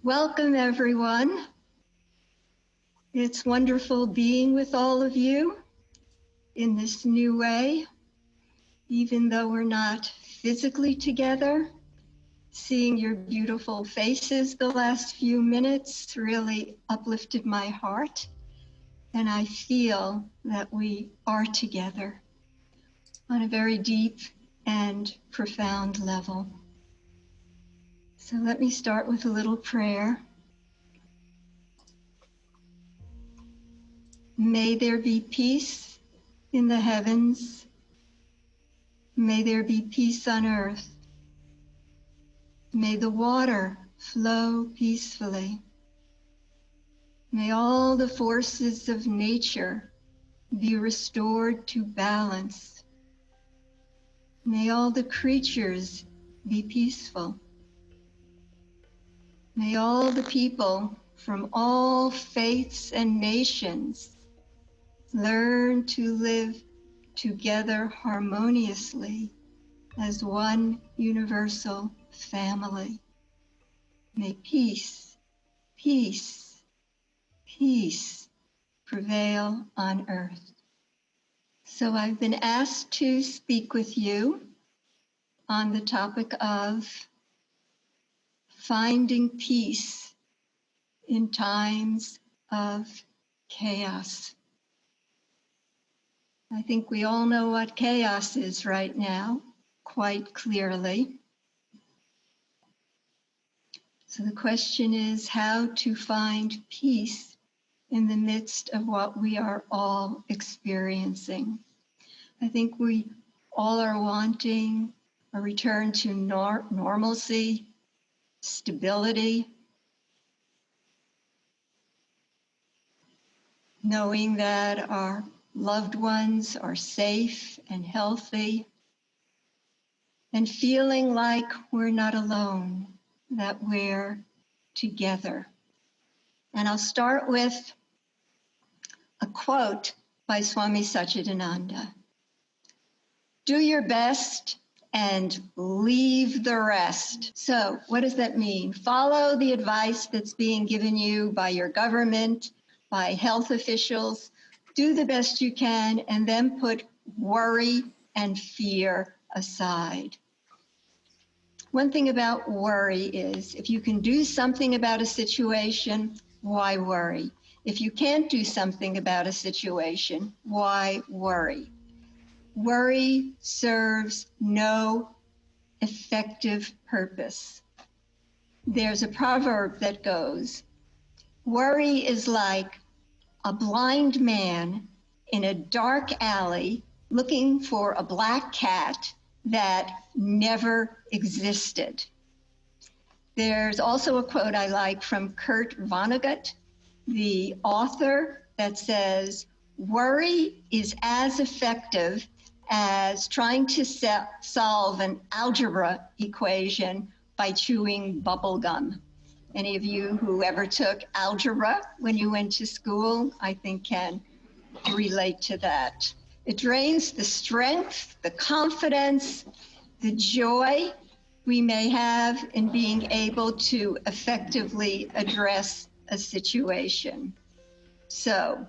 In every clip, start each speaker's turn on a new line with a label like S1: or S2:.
S1: Welcome, everyone. It's wonderful being with all of you in this new way. Even though we're not physically together, seeing your beautiful faces the last few minutes really uplifted my heart. And I feel that we are together on a very deep and profound level. So let me start with a little prayer. May there be peace in the heavens. May there be peace on earth. May the water flow peacefully. May all the forces of nature be restored to balance. May all the creatures be peaceful. May all the people from all faiths and nations learn to live together harmoniously as one universal family. May peace, peace, peace prevail on earth. So I've been asked to speak with you on the topic of finding peace in times of chaos. I think we all know what chaos is right now, quite clearly. So the question is how to find peace in the midst of what we are all experiencing. I think we all are wanting a return to normalcy, stability, knowing that our loved ones are safe and healthy, and feeling like we're not alone, that we're together. And I'll start with a quote by Swami Satchidananda. Do your best and leave the rest. So what does that mean? Follow the advice that's being given you by your government, by health officials. Do the best you can, and then put worry and fear aside. One thing about worry is if you can do something about a situation, why worry? If you can't do something about a situation, why worry? Worry serves no effective purpose. There's a proverb that goes, worry is like a blind man in a dark alley looking for a black cat that never existed. There's also a quote I like from Kurt Vonnegut, the author, that says, worry is as effective as trying to solve an algebra equation by chewing bubble gum. Any of you who ever took algebra when you went to school, I think can relate to that. It drains the strength, the confidence, the joy we may have in being able to effectively address a situation. So,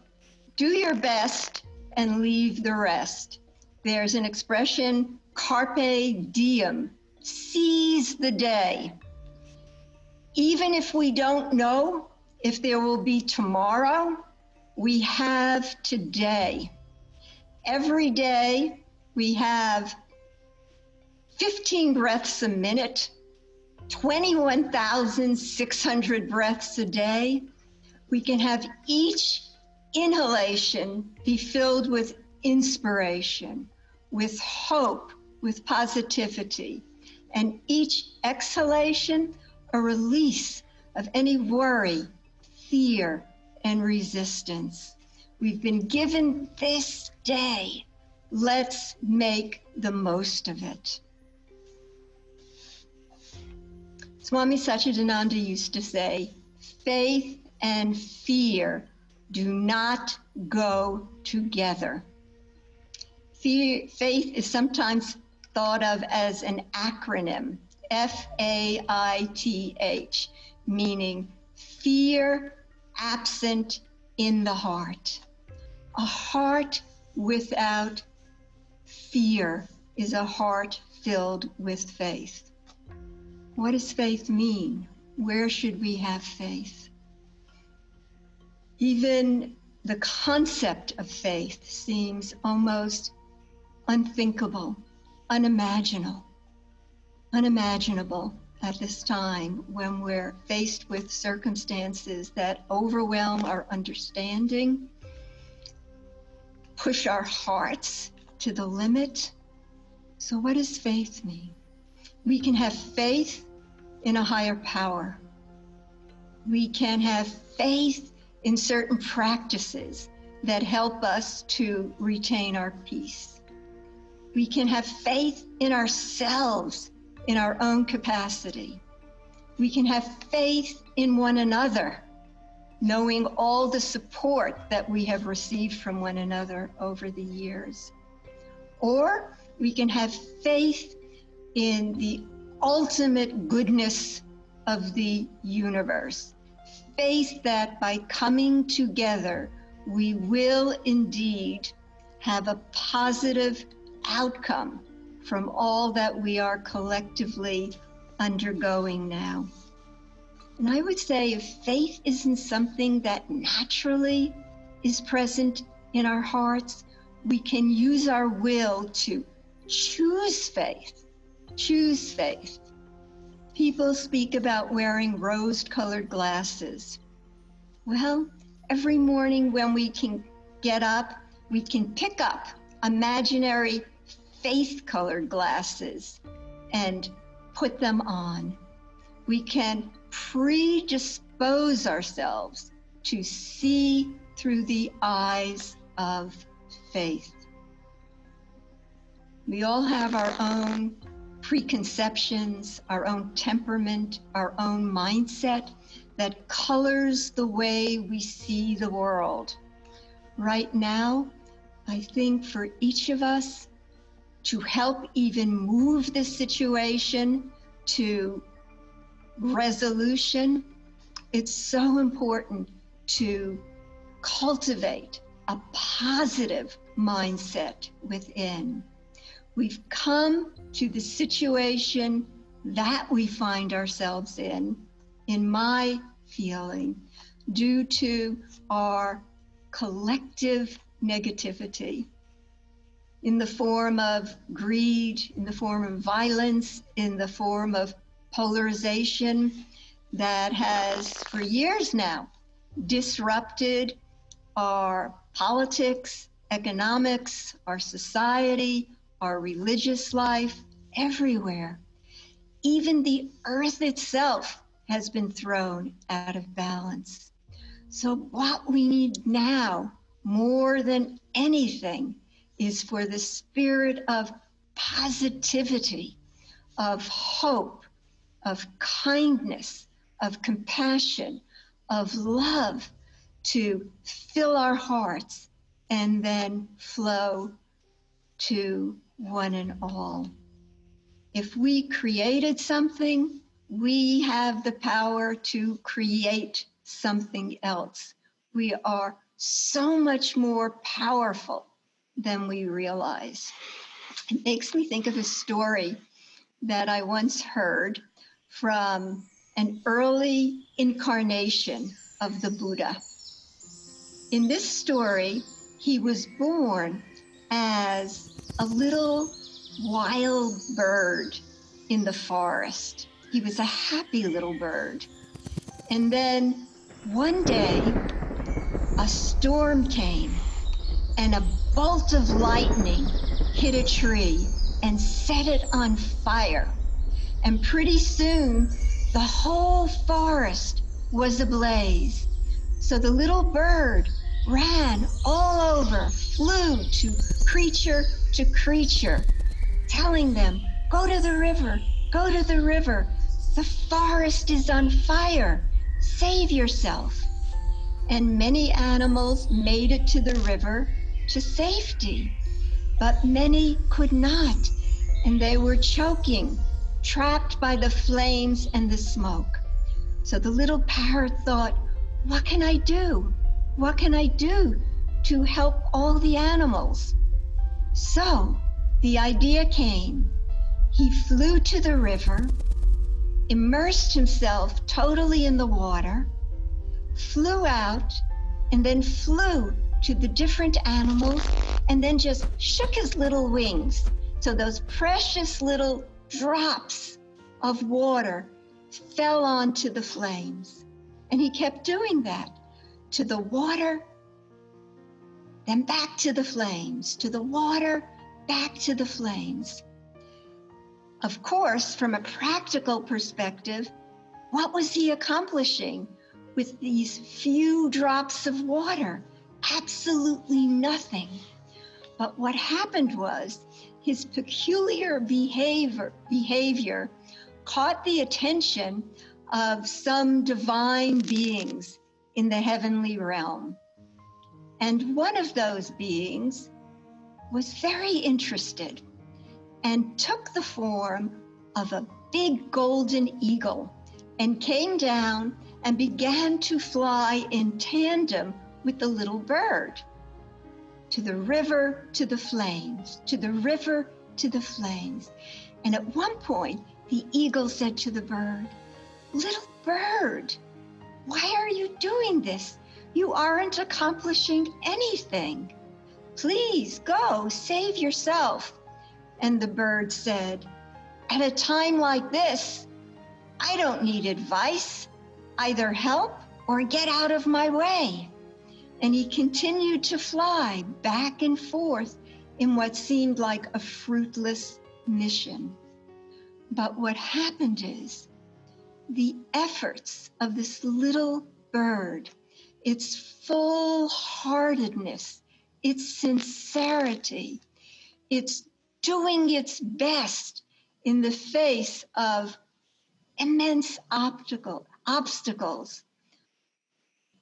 S1: do your best and leave the rest. There's an expression, carpe diem, seize the day. Even if we don't know if there will be tomorrow, we have today. Every day we have 15 breaths a minute, 21,600 breaths a day. We can have each inhalation be filled with inspiration, with hope, with positivity, and each exhalation a release of any worry, fear, and resistance. We've been given this day. Let's make the most of it. Swami Satchidananda used to say, faith and fear do not go together. Faith is sometimes thought of as an acronym, F-A-I-T-H, meaning fear absent in the heart. A heart without fear is a heart filled with faith. What does faith mean? Where should we have faith? Even the concept of faith seems almost unthinkable, unimaginable at this time when we're faced with circumstances that overwhelm our understanding, push our hearts to the limit. So what does faith mean? We can have faith in a higher power. We can have faith in certain practices that help us to retain our peace. We can have faith in ourselves, in our own capacity. We can have faith in one another, knowing all the support that we have received from one another over the years. Or we can have faith in the ultimate goodness of the universe. Faith that by coming together, we will indeed have a positive outcome from all that we are collectively undergoing now. And I would say if faith isn't something that naturally is present in our hearts, we can use our will to choose faith. Choose faith. People speak about wearing rose-colored glasses. Well, every morning when we can get up, we can pick up imaginary faith-colored glasses and put them on. We can predispose ourselves to see through the eyes of faith. We all have our own preconceptions, our own temperament, our own mindset that colors the way we see the world. Right now, I think for each of us to help even move this situation to resolution, it's so important to cultivate a positive mindset within. We've come to the situation that we find ourselves in my feeling, due to our collective negativity in the form of greed, in the form of violence, in the form of polarization that has for years now disrupted our politics, economics, our society, our religious life, everywhere. Even the earth itself has been thrown out of balance. So what we need now, more than anything, is for the spirit of positivity, of hope, of kindness, of compassion, of love to fill our hearts and then flow to one and all. If we created something, we have the power to create something else. We are so much more powerful than we realize. It makes me think of a story that I once heard from an early incarnation of the Buddha. In this story, he was born as a little wild bird in the forest. He was a happy little bird. And then one day, a storm came and a bolt of lightning hit a tree and set it on fire. And pretty soon, the whole forest was ablaze. So the little bird ran all over, flew to creature, telling them, go to the river, go to the river. The forest is on fire. Save yourself. And many animals made it to the river to safety, but many could not, and they were choking, trapped by the flames and the smoke. So the little parrot thought, what can I do? What can I do to help all the animals? So the idea came. He flew to the river, immersed himself totally in the water, flew out, and then flew to the different animals, and then just shook his little wings. So those precious little drops of water fell onto the flames. And he kept doing that, to the water, then back to the flames, to the water, back to the flames. Of course, from a practical perspective, what was he accomplishing with these few drops of water? Absolutely nothing. But what happened was his peculiar behavior caught the attention of some divine beings in the heavenly realm. And one of those beings was very interested and took the form of a big golden eagle and came down and began to fly in tandem with the little bird. To the river, to the flames, to the river, to the flames. And at one point, the eagle said to the bird, "Little bird, why are you doing this? You aren't accomplishing anything. Please go, save yourself." And the bird said, "At a time like this, I don't need advice. Either help or get out of my way." And he continued to fly back and forth in what seemed like a fruitless mission. But what happened is the efforts of this little bird, its full-heartedness, its sincerity, its doing its best in the face of immense obstacles,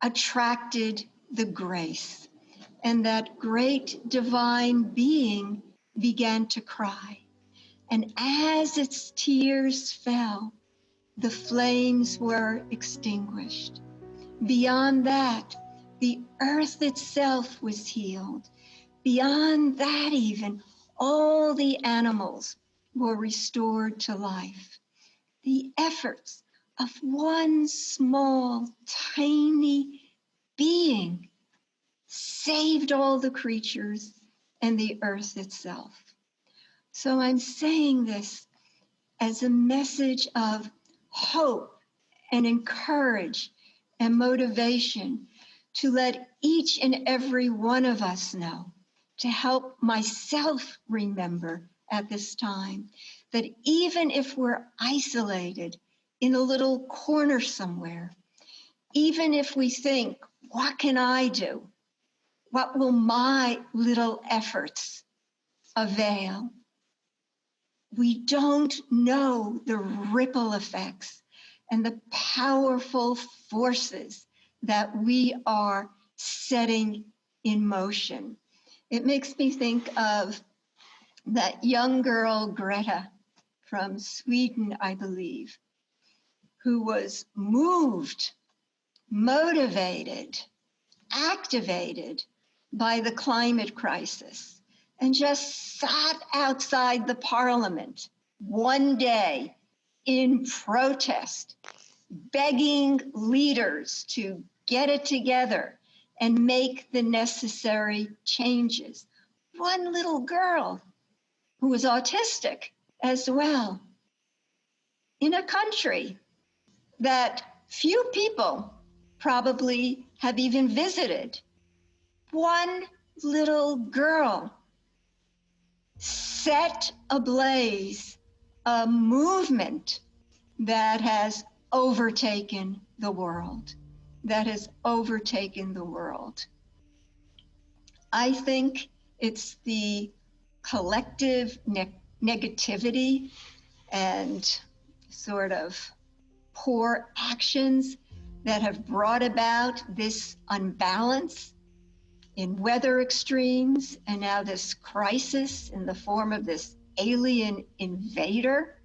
S1: attracted the grace. And that great divine being began to cry. And as its tears fell, the flames were extinguished. Beyond that, the earth itself was healed. Beyond that even, all the animals were restored to life. The efforts of one small, tiny being saved all the creatures and the earth itself. So I'm saying this as a message of hope and encourage and motivation to let each and every one of us know, to help myself remember at this time, that even if we're isolated in a little corner somewhere, even if we think, what can I do? What will my little efforts avail? We don't know the ripple effects and the powerful forces that we are setting in motion. It makes me think of that young girl, Greta, from Sweden, I believe, who was moved, motivated, activated by the climate crisis and just sat outside the parliament one day in protest, begging leaders to get it together and make the necessary changes. One little girl who was autistic as well, in a country that few people probably have even visited. One little girl set ablaze a movement that has overtaken the world, I think it's the collective negativity and sort of poor actions that have brought about this unbalance in weather extremes, and now this crisis in the form of this alien invader,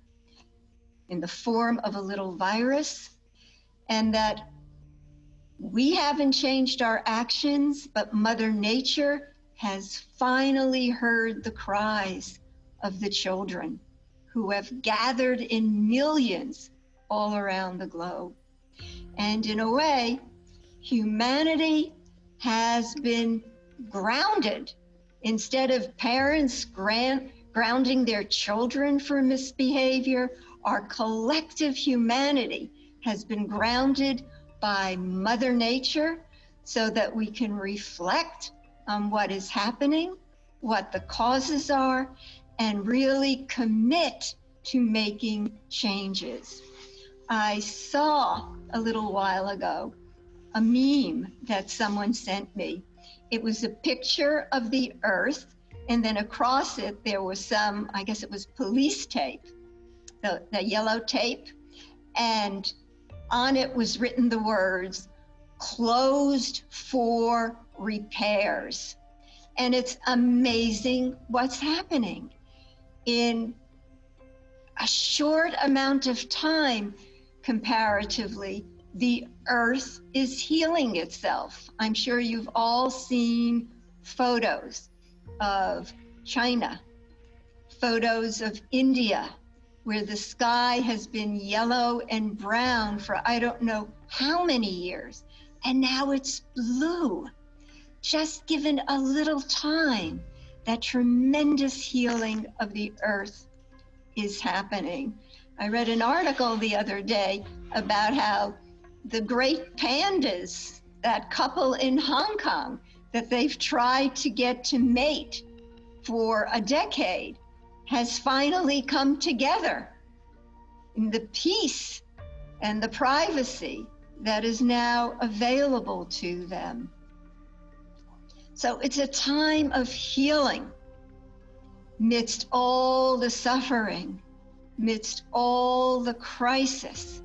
S1: in the form of a little virus. and that we haven't changed our actions, but Mother Nature has finally heard the cries of the children who have gathered in millions all around the globe. And in a way, humanity has been grounded. Instead of parents grounding their children for misbehavior, our collective humanity has been grounded by Mother Nature so that we can reflect on what is happening, what the causes are, and really commit to making changes. I saw a little while ago a meme that someone sent me. It was a picture of the earth, and then across it there was some, I guess it was police tape, the yellow tape, and on it was written the words, "Closed for repairs." And it's amazing what's happening. In a short amount of time, comparatively, the earth is healing itself. I'm sure you've all seen photos of China, photos of India, where the sky has been yellow and brown for I don't know how many years, and now it's blue. Just given a little time, that tremendous healing of the earth is happening. I read an article the other day about how the great pandas, that couple in Hong Kong that they've tried to get to mate for a decade, has finally come together in the peace and the privacy that is now available to them. So it's a time of healing midst all the suffering, midst all the crisis.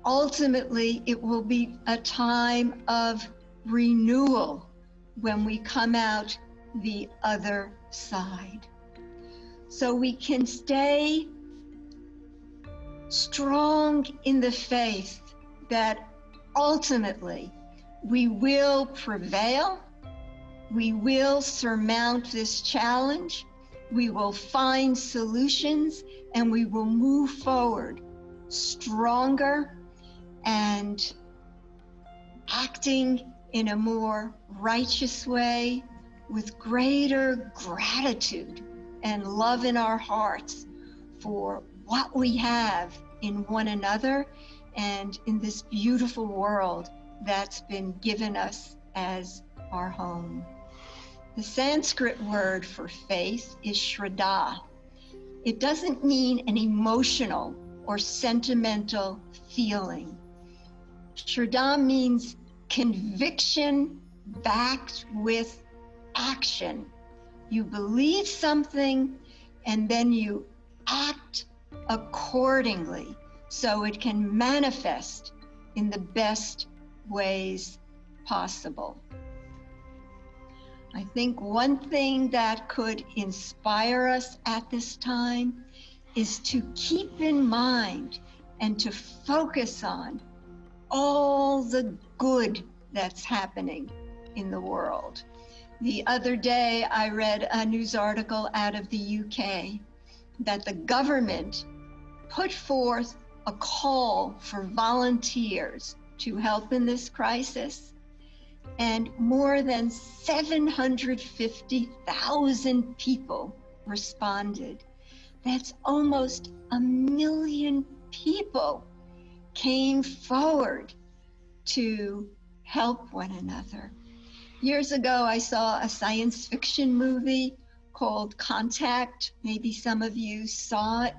S1: Ultimately, it will be a time of renewal when we come out the other side. So we can stay strong in the faith that ultimately we will prevail, we will surmount this challenge, we will find solutions, and we will move forward stronger and acting in a more righteous way with greater gratitude and love in our hearts for what we have in one another and in this beautiful world that's been given us as our home. The Sanskrit word for faith is Shraddha. It doesn't mean an emotional or sentimental feeling. Shraddha means conviction backed with action. You believe something and then you act accordingly so it can manifest in the best ways possible. I think one thing that could inspire us at this time is to keep in mind and to focus on all the good that's happening in the world. The other day, I read a news article out of the UK that the government put forth a call for volunteers to help in this crisis, and more than 750,000 people responded. That's almost 1 million people came forward to help one another. Years ago, I saw a science fiction movie called Contact. Maybe some of you saw it.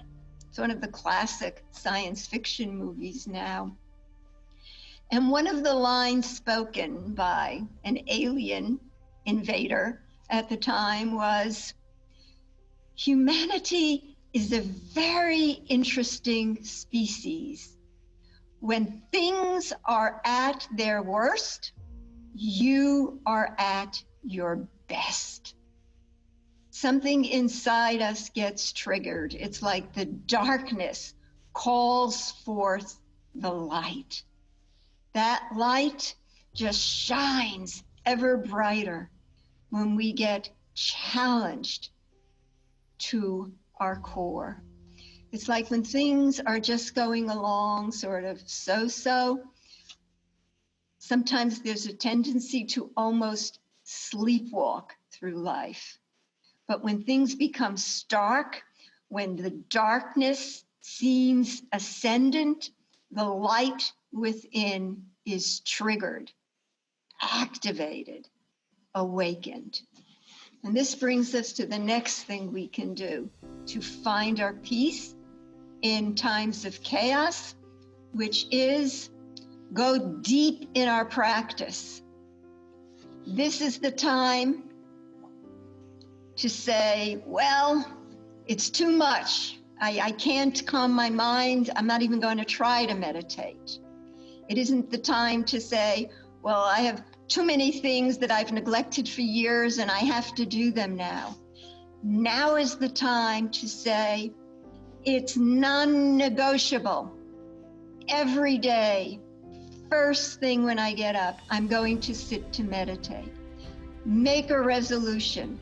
S1: It's one of the classic science fiction movies now. And one of the lines spoken by an alien invader at the time was, "Humanity is a very interesting species. When things are at their worst, you are at your best." Something inside us gets triggered. It's like the darkness calls forth the light. That light just shines ever brighter when we get challenged to our core. It's like when things are just going along sort of so-so, sometimes there's a tendency to almost sleepwalk through life. But when things become stark, when the darkness seems ascendant, the light within is triggered, activated, awakened. And this brings us to the next thing we can do to find our peace in times of chaos, which is go deep in our practice. This is the time to say, well, it's too much. I can't calm my mind. I'm not even going to try to meditate. It isn't the time to say, well, I have too many things that I've neglected for years and I have to do them now. Now is the time to say, it's non-negotiable. Every day, first thing when I get up, I'm going to sit to meditate. Make a resolution.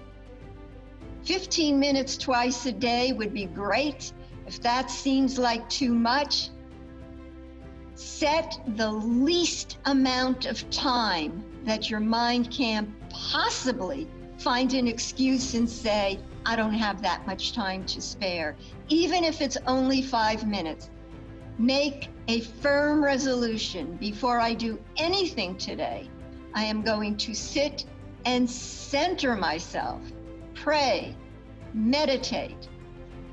S1: 15 minutes twice a day would be great. If that seems like too much, set the least amount of time that your mind can possibly find an excuse and say, I don't have that much time to spare. Even if it's only 5 minutes, make a firm resolution. Before I do anything today, I am going to sit and center myself, pray, meditate,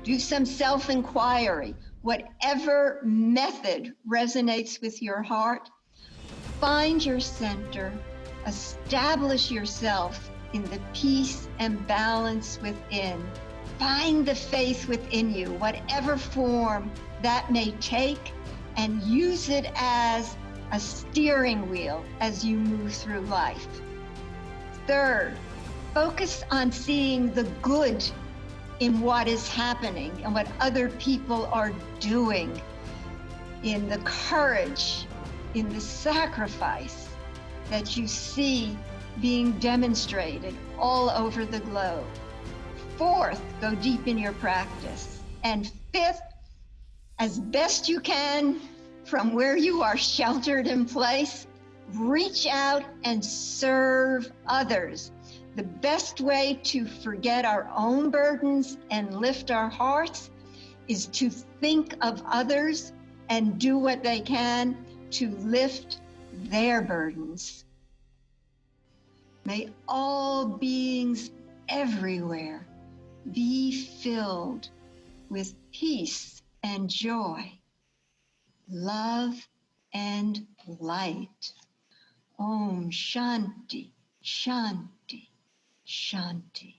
S1: do some self-inquiry, whatever method resonates with your heart. Find your center, establish yourself in the peace and balance within. Find the faith within you, whatever form that may take, and use it as a steering wheel as you move through life. Third, focus on seeing the good in what is happening and what other people are doing, in the courage, in the sacrifice that you see being demonstrated all over the globe. Fourth, go deep in your practice. And fifth, as best you can from where you are sheltered in place, reach out and serve others. The best way to forget our own burdens and lift our hearts is to think of others and do what they can to lift their burdens. May all beings everywhere be filled with peace and joy, love and light. Om Shanti, Shanti, Shanti.